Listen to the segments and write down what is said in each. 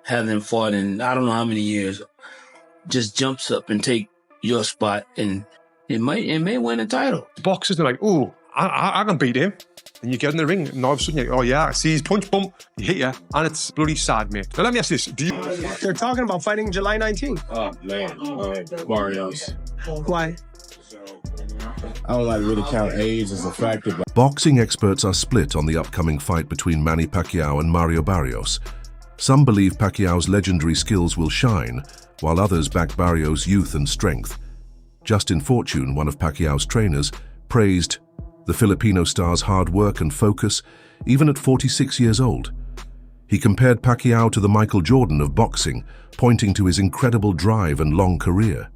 haven't fought in I don't know how many years, just jumps up and take your spot, and it may win a title. Boxers are like, oh, I can beat him. And you get in the ring, and all of a sudden, you're like, oh yeah, I see his punch, bump, he hit you, and it's bloody sad, mate. Now let me ask this: They're talking about fighting July 19th. Oh man, Barrios. Why? I don't like to really count age as a factor, but Boxing experts are split on the upcoming fight between Manny Pacquiao and Mario Barrios. Some believe Pacquiao's legendary skills will shine, while others back Barrios' youth and strength. Justin Fortune, one of Pacquiao's trainers, praised the Filipino star's hard work and focus, even at 46 years old. He compared Pacquiao to the Michael Jordan of boxing, pointing to his incredible drive and long career.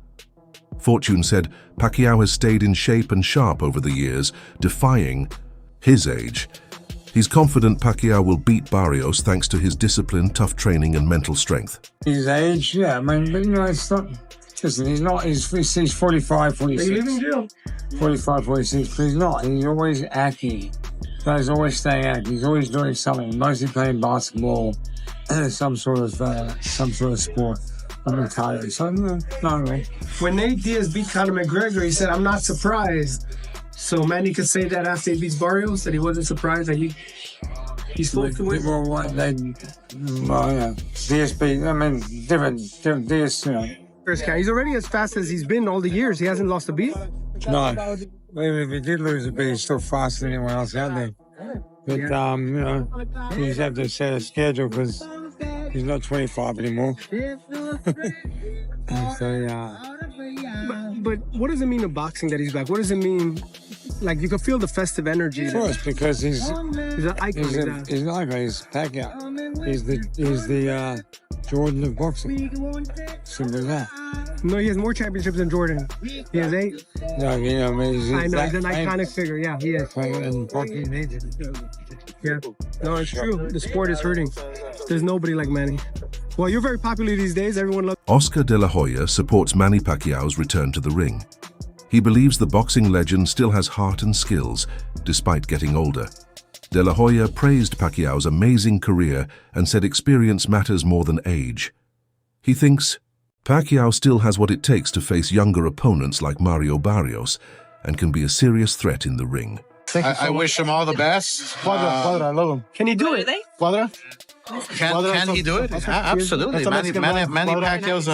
Fortune said Pacquiao has stayed in shape and sharp over the years, defying his age. He's confident Pacquiao will beat Barrios thanks to his discipline, tough training, and mental strength. His age, yeah, I mean, but you know, it's not. Listen, he's 45, 46. 45, 46, but he's not. He's always active. He's always staying active. He's always doing something. Mostly playing basketball, some sort of sport. I'm retired, so no. When Nate Diaz beat Conor McGregor, he said, "I'm not surprised." So Manny could say that after he beats Barrios, that he wasn't surprised that he's supposed to win. Well, what they? Well, yeah, Diaz beat. I mean, different Diaz. You know. He's already as fast as he's been all the years. He hasn't lost a beat. No, maybe if he did lose a beat, he's still faster than anyone else out there. But you know, you just have to set a schedule because he's not 25 anymore. So yeah. But what does it mean in boxing that he's back? What does it mean? Like, you can feel the festive energy. Of course, because he's an icon. He's an icon. He's Pacquiao. He's the Jordan of boxing. Simple as that. No, he has more championships than Jordan. He has 8. No, you know, I mean, he's an iconic figure. Yeah, he is. And boxing needs it. Yeah. No, it's true. The sport is hurting. There's nobody like Manny. Well, you're very popular these days. Everyone loves. Oscar De La Hoya supports Manny Pacquiao's return to the ring. He believes the boxing legend still has heart and skills, despite getting older. De La Hoya praised Pacquiao's amazing career and said experience matters more than age. He thinks Pacquiao still has what it takes to face younger opponents like Mario Barrios and can be a serious threat in the ring. I wish him all the best. Father, I love him. Can he do it? Father? Can he do it? Absolutely. Manny Pacquiao's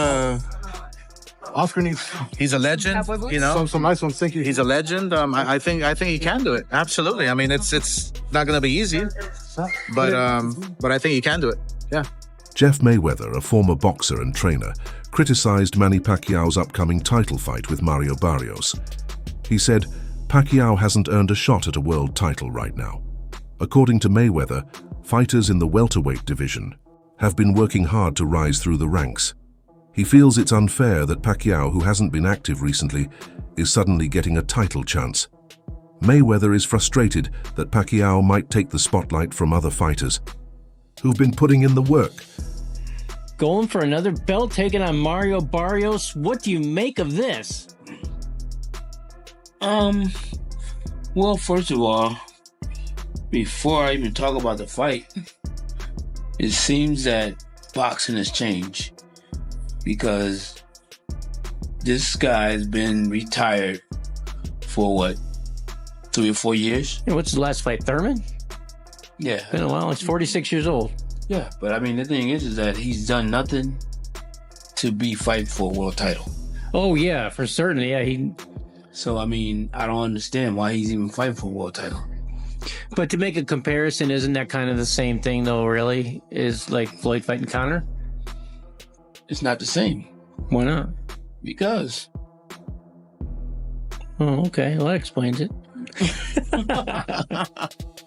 Oscar needs. he's a legend, you know. Some nice ones. Thank you. He's a legend. I think he can do it. Absolutely. I mean, it's not going to be easy, but I think he can do it. Yeah. Jeff Mayweather, a former boxer and trainer, criticized Manny Pacquiao's upcoming title fight with Mario Barrios. He said, Pacquiao hasn't earned a shot at a world title right now. According to Mayweather, fighters in the welterweight division have been working hard to rise through the ranks. He feels it's unfair that Pacquiao, who hasn't been active recently, is suddenly getting a title chance. Mayweather is frustrated that Pacquiao might take the spotlight from other fighters who've been putting in the work. Going for another belt, taking on Mario Barrios. What do you make of this? Well, first of all, before I even talk about the fight, it seems that boxing has changed because this guy has been retired for what, 3 or 4 years? Yeah, what's the last fight? Thurman? Yeah. Been a while. He's 46 years old. Yeah, but I mean, the thing is that he's done nothing to be fighting for a world title. Oh, yeah, for certain. Yeah, So, I mean, I don't understand why he's even fighting for a world title. But to make a comparison, isn't that kind of the same thing, though, really? Is like Floyd fighting Conor? It's not the same. Why not? Because. Oh, okay. Well, that explains it.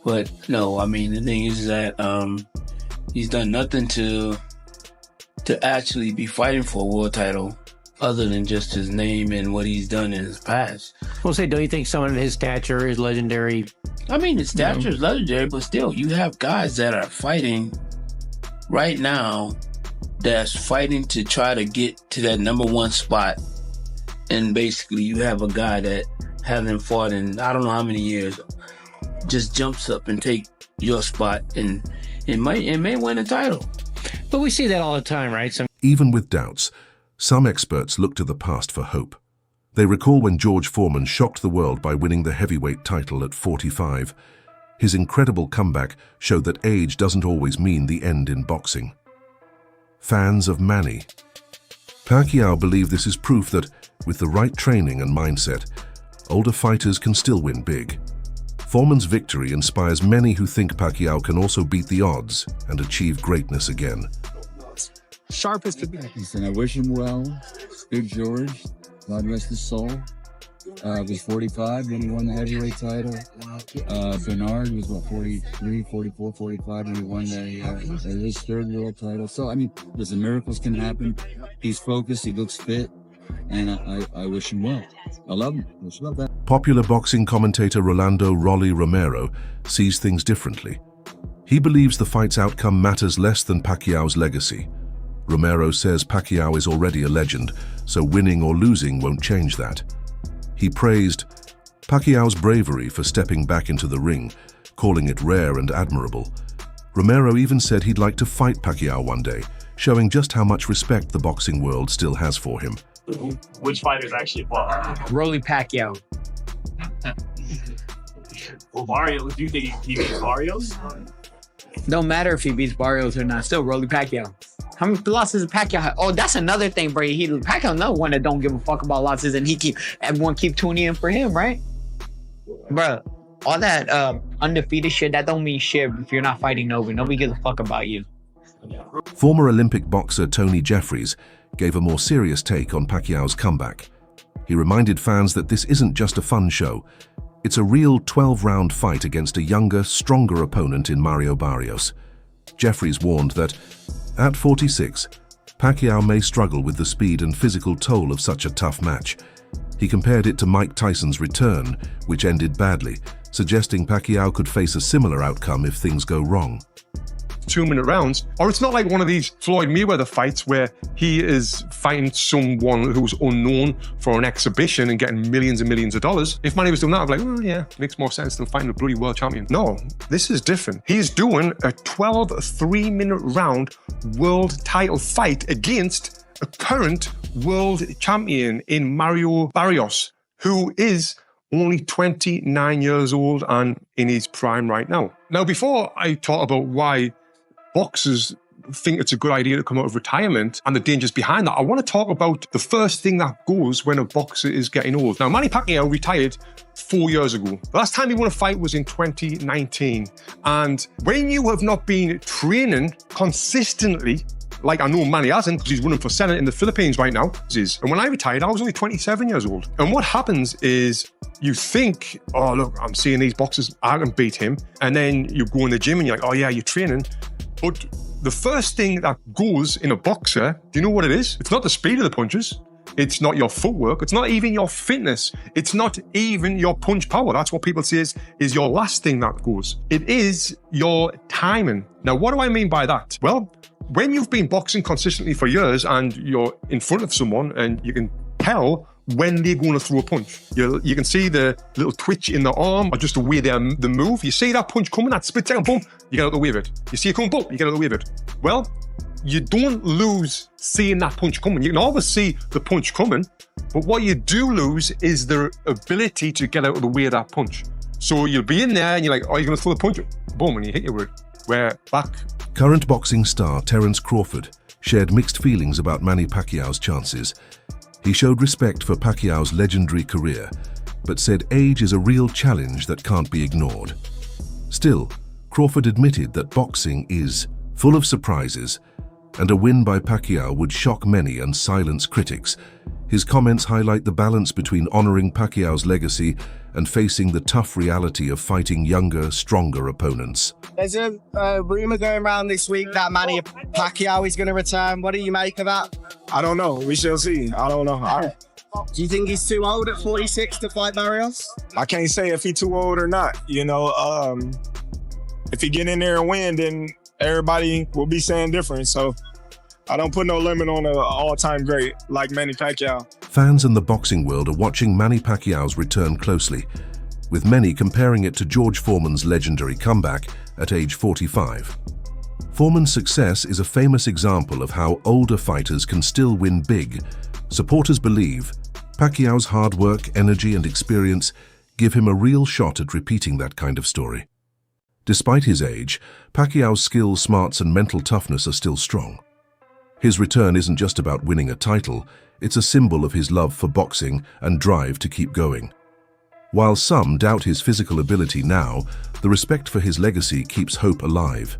But, no, I mean, the thing is that he's done nothing to actually be fighting for a world title other than just his name and what he's done in his past. Well, don't you think some of his stature is legendary? I mean, his stature is legendary, but still, you have guys that are fighting right now that's fighting to try to get to that #1 spot. And basically, you have a guy that hasn't fought in I don't know how many years, just jumps up and take your spot, and it may win a title. But we see that all the time, right? Even with doubts, some experts look to the past for hope. They recall when George Foreman shocked the world by winning the heavyweight title at 45. His incredible comeback showed that age doesn't always mean the end in boxing. Fans of Manny. Pacquiao believe this is proof that, with the right training and mindset, older fighters can still win big. Foreman's victory inspires many who think Pacquiao can also beat the odds and achieve greatness again. Sharp as could be. Listen, I wish him well. Big George, God rest his soul. He was 45 when he won the heavyweight title. Bernard was, 43, 44, 45 when he won his third world title. So, I mean, listen, miracles can happen. He's focused, he looks fit, and I wish him well. I love him. I love that. Popular boxing commentator Rolando "Rolly" Romero sees things differently. He believes the fight's outcome matters less than Pacquiao's legacy. Romero says Pacquiao is already a legend, so winning or losing won't change that. He praised Pacquiao's bravery for stepping back into the ring, calling it rare and admirable. Romero even said he'd like to fight Pacquiao one day, showing just how much respect the boxing world still has for him. Which fighters actually fought? Rolly Pacquiao. Well, Barrios, do you think he beats Barrios? Don't matter if he beats Barrios or not, still Rolly Pacquiao. How many losses does Pacquiao have? Oh, that's another thing, bro. Pacquiao another one that don't give a fuck about losses, and everyone keep tuning in for him, right? Bro, all that undefeated shit, that don't mean shit if you're not fighting nobody. Nobody gives a fuck about you. Former Olympic boxer Tony Jeffries gave a more serious take on Pacquiao's comeback. He reminded fans that this isn't just a fun show. It's a real 12-round fight against a younger, stronger opponent in Mario Barrios. Jeffries warned that, at 46, Pacquiao may struggle with the speed and physical toll of such a tough match. He compared it to Mike Tyson's return, which ended badly, suggesting Pacquiao could face a similar outcome if things go wrong. 2-minute rounds, or it's not like one of these Floyd Mayweather fights where he is fighting someone who's unknown for an exhibition and getting millions and millions of dollars. If Manny was doing that, I'd be like, oh yeah, makes more sense than fighting a bloody world champion. No, this is different. He's doing a 12 3-minute round world title fight against a current world champion in Mario Barrios, who is only 29 years old and in his prime right now. Now, before I talk about why boxers think it's a good idea to come out of retirement and the dangers behind that, I want to talk about the first thing that goes when a boxer is getting old. Now, Manny Pacquiao retired 4 years ago. The last time he won a fight was in 2019. And when you have not been training consistently, like I know Manny hasn't, because he's running for Senate in the Philippines right now. And when I retired, I was only 27 years old. And what happens is you think, oh, look, I'm seeing these boxers, I can beat him. And then you go in the gym and you're like, oh yeah, you're training. But the first thing that goes in a boxer, do you know what it is? It's not the speed of the punches. It's not your footwork. It's not even your fitness. It's not even your punch power. That's what people say is your last thing that goes. It is your timing. Now, what do I mean by that? Well, when you've been boxing consistently for years and you're in front of someone and you can tell when they're going to throw a punch. You can see the little twitch in the arm or just the way they move. You see that punch coming, that split second, boom, you get out of the way of it. You see it coming, boom, you get out of the way of it. Well, you don't lose seeing that punch coming. You can always see the punch coming, but what you do lose is the ability to get out of the way of that punch. So you'll be in there and you're like, oh, you're going to throw the punch, boom, and you hit your word. We're back. Current boxing star Terence Crawford shared mixed feelings about Manny Pacquiao's chances. He showed respect for Pacquiao's legendary career, but said age is a real challenge that can't be ignored. Still, Crawford admitted that boxing is full of surprises, and a win by Pacquiao would shock many and silence critics. His comments highlight the balance between honoring Pacquiao's legacy and facing the tough reality of fighting younger, stronger opponents. There's a rumor going around this week that Manny Pacquiao is going to return. What do you make of that? I don't know. We shall see. I don't know. Do you think he's too old at 46 to fight Barrios? I can't say if he's too old or not. You know, if he get in there and win, then everybody will be saying different. So I don't put no limit on an all-time great like Manny Pacquiao. Fans in the boxing world are watching Manny Pacquiao's return closely, with many comparing it to George Foreman's legendary comeback at age 45. Foreman's success is a famous example of how older fighters can still win big. Supporters believe Pacquiao's hard work, energy, and experience give him a real shot at repeating that kind of story. Despite his age, Pacquiao's skills, smarts, and mental toughness are still strong. His return isn't just about winning a title, it's a symbol of his love for boxing and drive to keep going. While some doubt his physical ability now, the respect for his legacy keeps hope alive.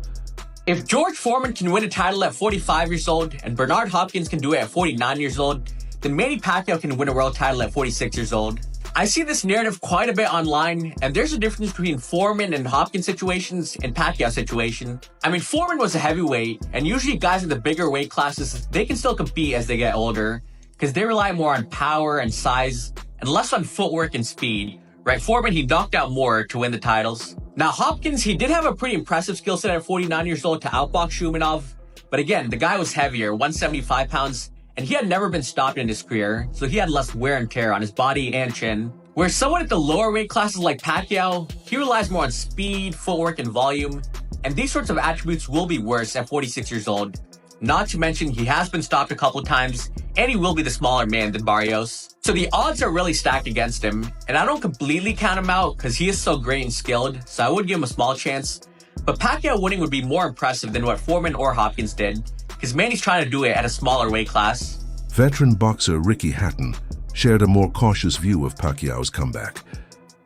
If George Foreman can win a title at 45 years old and Bernard Hopkins can do it at 49 years old, then Manny Pacquiao can win a world title at 46 years old. I see this narrative quite a bit online, and there's a difference between Foreman and Hopkins situations and Pacquiao situation. I mean, Foreman was a heavyweight, and usually guys in the bigger weight classes, they can still compete as they get older, because they rely more on power and size, and less on footwork and speed. Right, Foreman, he knocked out more to win the titles. Now, Hopkins, he did have a pretty impressive skill set at 49 years old to outbox Shumenov, but again, the guy was heavier, 175 pounds, and he had never been stopped in his career, so he had less wear and tear on his body and chin. Whereas someone at the lower weight classes like Pacquiao, he relies more on speed, footwork, and volume, and these sorts of attributes will be worse at 46 years old. Not to mention, he has been stopped a couple times, and he will be the smaller man than Barrios. So the odds are really stacked against him, and I don't completely count him out because he is so great and skilled, so I would give him a small chance. But Pacquiao winning would be more impressive than what Foreman or Hopkins did, because Manny's trying to do it at a smaller weight class. Veteran boxer Ricky Hatton shared a more cautious view of Pacquiao's comeback.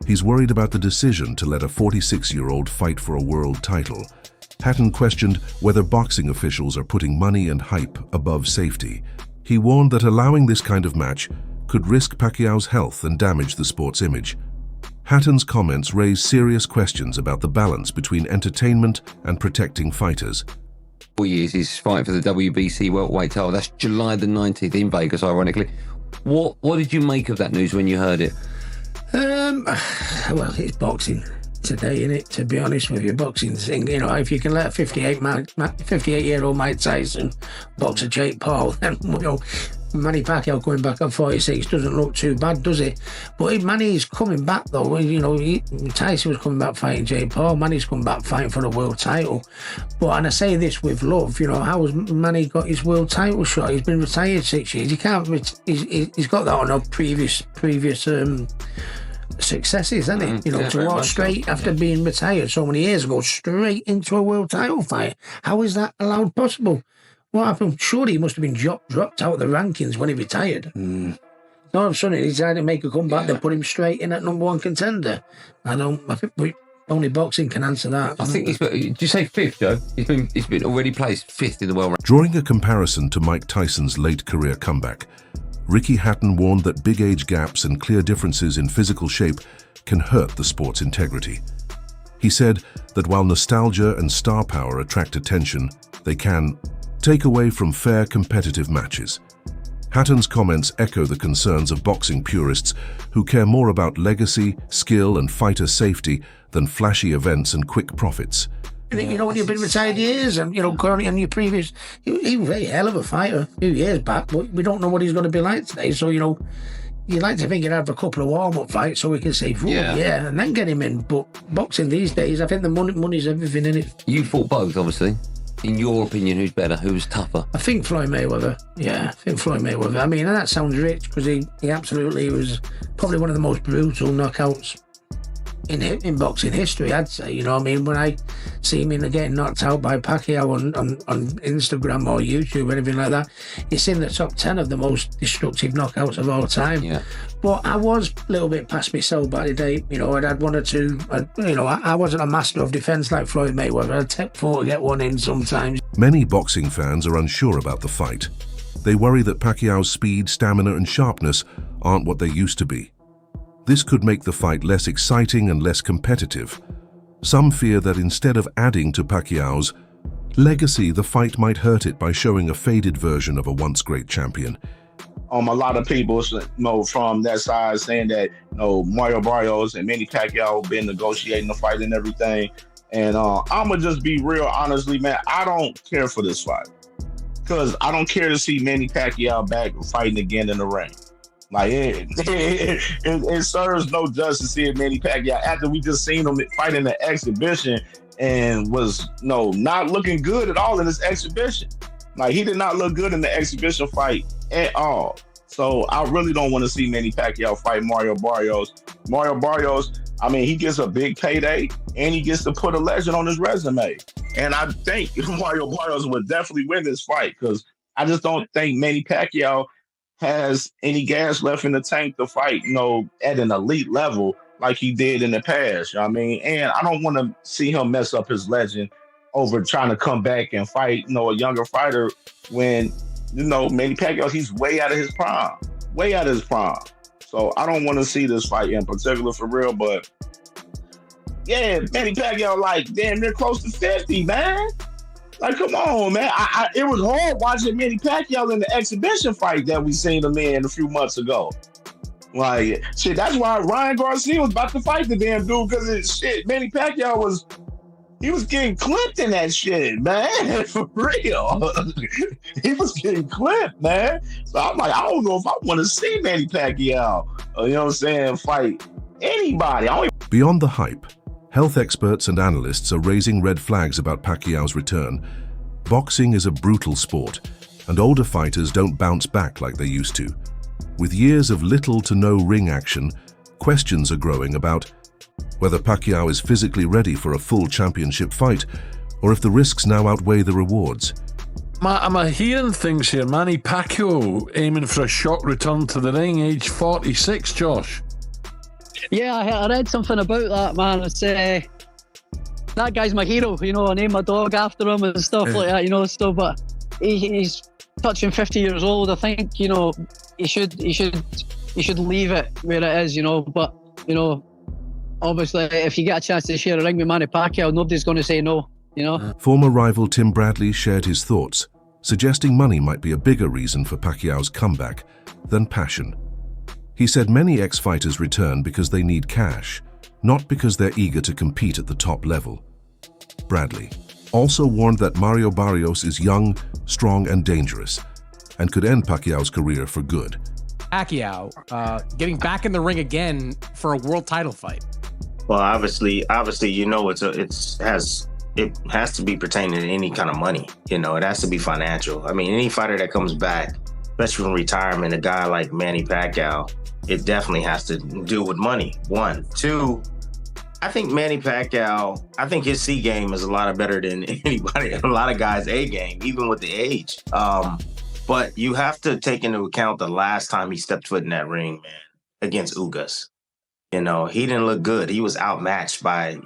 He's worried about the decision to let a 46-year-old fight for a world title. Hatton questioned whether boxing officials are putting money and hype above safety. He warned that allowing this kind of match could risk Pacquiao's health and damage the sport's image. Hatton's comments raised serious questions about the balance between entertainment and protecting fighters. 4 years he's fighting for the WBC welterweight title. That's July the 19th in Vegas, ironically. What did you make of that news when you heard it? Well, it's boxing today, isn't it? To be honest with you, boxing thing. You know, if you can let a 58-year-old Mike Tyson box a Jake Paul, then you know, Manny Pacquiao going back at 46 doesn't look too bad, does it? But if Manny's coming back though, you know, Tyson was coming back fighting Jake Paul, Manny's coming back fighting for the world title. But, and I say this with love, you know, how has Manny got his world title shot? He's been retired 6 years. He can't. He's got that on a previous successes, hasn't he? You know, to walk straight after being retired so many years ago, straight into a world title fight. How is that allowed possible? What happened? Surely he must have been dropped out of the rankings when he retired. All of a sudden, he decided to make a comeback. They put him straight in at #1 contender. I think only boxing can answer that. I think he's. Did you say fifth, Joe? He's been already placed fifth in the world rank. Drawing a comparison to Mike Tyson's late career comeback, Ricky Hatton warned that big age gaps and clear differences in physical shape can hurt the sport's integrity. He said that while nostalgia and star power attract attention, they can take away from fair competitive matches. Hatton's comments echo the concerns of boxing purists who care more about legacy, skill, and fighter safety than flashy events and quick profits. You know, when you've been retired years and, you know, currently on your previous... He was a hell of a fighter a few years back, but we don't know what he's going to be like today. So, you know, you'd like to think he'd have a couple of warm-up fights so we can say, yeah, and then get him in. But boxing these days, I think the money's everything in it. You fought both, obviously. In your opinion, who's better? Who's tougher? I think Floyd Mayweather. Yeah, I think Floyd Mayweather. I mean, and that sounds rich because he absolutely was probably one of the most brutal knockouts in boxing history, I'd say. You know what I mean? When I see him getting knocked out by Pacquiao on Instagram or YouTube or anything like that, it's in the top 10 of the most destructive knockouts of all time. Yeah. But I was a little bit past myself by the day. You know, I'd had one or two. You know, I wasn't a master of defence like Floyd Mayweather. I'd take 4 to get one in sometimes. Many boxing fans are unsure about the fight. They worry that Pacquiao's speed, stamina, and sharpness aren't what they used to be. This could make the fight less exciting and less competitive. Some fear that instead of adding to Pacquiao's legacy, the fight might hurt it by showing a faded version of a once great champion. A lot of people, you know, from that side saying that, you know, Mario Barrios and Manny Pacquiao have been negotiating the fight and everything. And I'm going to just be real honestly, man, I don't care for this fight. Because I don't care to see Manny Pacquiao back fighting again in the ring. Like, it serves no justice seeing Manny Pacquiao after we just seen him fight in the exhibition and was not looking good at all in this exhibition. Like, he did not look good in the exhibition fight at all. So I really don't want to see Manny Pacquiao fight Mario Barrios. Mario Barrios, I mean, he gets a big payday and he gets to put a legend on his resume. And I think Mario Barrios would definitely win this fight, because I just don't think Manny Pacquiao has any gas left in the tank to fight, at an elite level like he did in the past. You know what I mean? And I don't want to see him mess up his legend over trying to come back and fight, a younger fighter when, Manny Pacquiao, he's way out of his prime. Way out of his prime. So I don't want to see this fight in particular for real, but yeah, Manny Pacquiao, like, damn near close to 50, man. Like, come on, man. It was hard watching Manny Pacquiao in the exhibition fight that we seen him in a few months ago. Like, shit, that's why Ryan Garcia was about to fight the damn dude, because Manny Pacquiao was getting clipped in that shit, man. For real. He was getting clipped, man. So I'm like, I don't know if I want to see Manny Pacquiao, fight anybody. Beyond the hype, health experts and analysts are raising red flags about Pacquiao's return. Boxing is a brutal sport, and older fighters don't bounce back like they used to. With years of little to no ring action, questions are growing about whether Pacquiao is physically ready for a full championship fight, or if the risks now outweigh the rewards. I'm hearing things here. Manny Pacquiao aiming for a short return to the ring, age 46, Josh. Yeah, I read something about that, man. It's that guy's my hero, I name my dog after him and stuff like that, but he's touching 50 years old. I think, he should leave it where it is, but, obviously, if you get a chance to share a ring with Manny Pacquiao, nobody's going to say no, Former rival Tim Bradley shared his thoughts, suggesting money might be a bigger reason for Pacquiao's comeback than passion. He said many ex-fighters return because they need cash, not because they're eager to compete at the top level. Bradley also warned that Mario Barrios is young, strong, and dangerous, and could end Pacquiao's career for good. Pacquiao getting back in the ring again for a world title fight. Well, obviously, it has to be pertaining to any kind of money. It has to be financial. I mean, any fighter that comes back, especially from retirement, a guy like Manny Pacquiao, it definitely has to do with money. 1, 2. I think Manny Pacquiao, his C game is a lot better than anybody, a lot of guys' A game, even with the age. But you have to take into account the last time he stepped foot in that ring, man, against Ugas. He didn't look good. He was outmatched by,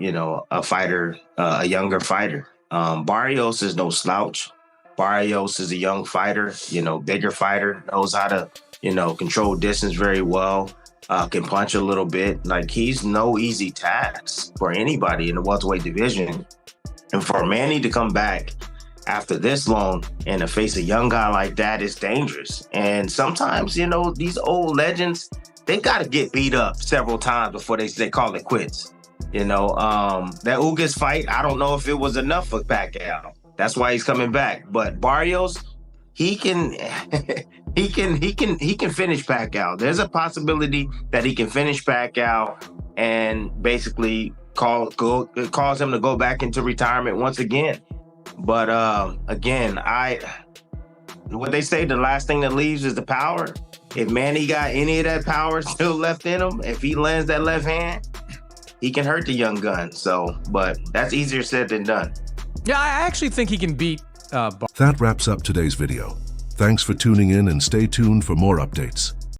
a fighter, a younger fighter. Barrios is no slouch. Barrios is a young fighter, bigger fighter, knows how to, control distance very well, can punch a little bit. Like, he's no easy task for anybody in the welterweight division. And for Manny to come back after this long and to face a young guy like that is dangerous. And sometimes, these old legends, they got to get beat up several times before they call it quits. That Ugas fight, I don't know if it was enough for Pacquiao. That's why he's coming back. But Barrios, he can finish Pacquiao. There's a possibility that he can finish Pacquiao and basically cause him to go back into retirement once again. But again, what they say, the last thing that leaves is the power. If Manny got any of that power still left in him, if he lands that left hand, he can hurt the young gun. So, but that's easier said than done. Yeah, I actually think he can beat That wraps up today's video. Thanks for tuning in, and stay tuned for more updates.